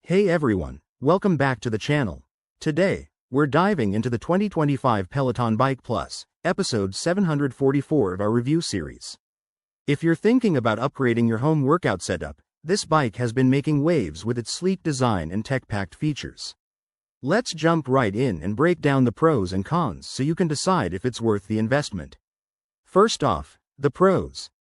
Hey everyone, welcome back to the channel. Today, we're diving into the 2025 Peloton Bike Plus, episode 744 of our review series. If you're thinking about upgrading your home workout setup, this bike has been making waves with its sleek design and tech-packed features. Let's jump right in and break down the pros and cons so you can decide if it's worth the investment. First off, the pros.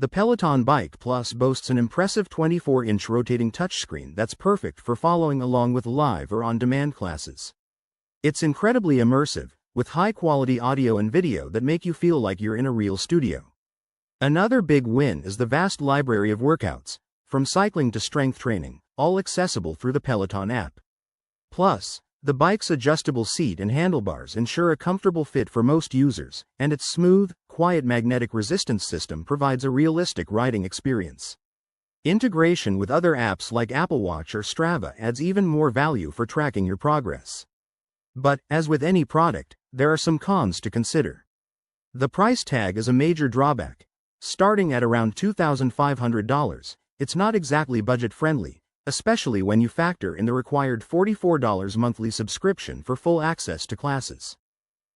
The Peloton Bike Plus boasts an impressive 24-inch rotating touchscreen that's perfect for following along with live or on-demand classes. It's incredibly immersive, with high-quality audio and video that make you feel like you're in a real studio. Another big win is the vast library of workouts, from cycling to strength training, all accessible through the Peloton app. Plus, the bike's adjustable seat and handlebars ensure a comfortable fit for most users, and its smooth, quiet magnetic resistance system provides a realistic riding experience. Integration with other apps like Apple Watch or Strava adds even more value for tracking your progress. But, as with any product, there are some cons to consider. The price tag is a major drawback. Starting at around $2,500, it's not exactly budget-friendly, especially when you factor in the required $44 monthly subscription for full access to classes.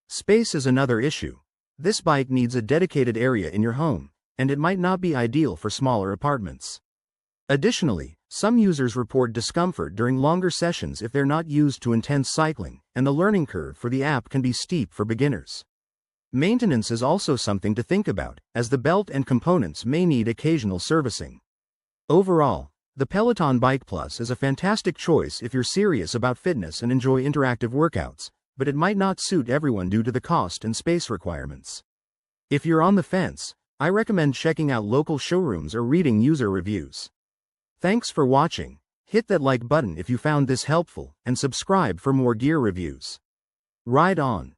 Space is another issue. This bike needs a dedicated area in your home, and it might not be ideal for smaller apartments. Additionally, some users report discomfort during longer sessions if they're not used to intense cycling, and the learning curve for the app can be steep for beginners. Maintenance is also something to think about, as the belt and components may need occasional servicing. Overall, the Peloton Bike Plus is a fantastic choice if you're serious about fitness and enjoy interactive workouts, but it might not suit everyone due to the cost and space requirements. If you're on the fence, I recommend checking out local showrooms or reading user reviews. Thanks for watching. Hit that like button if you found this helpful, and subscribe for more gear reviews. Ride on!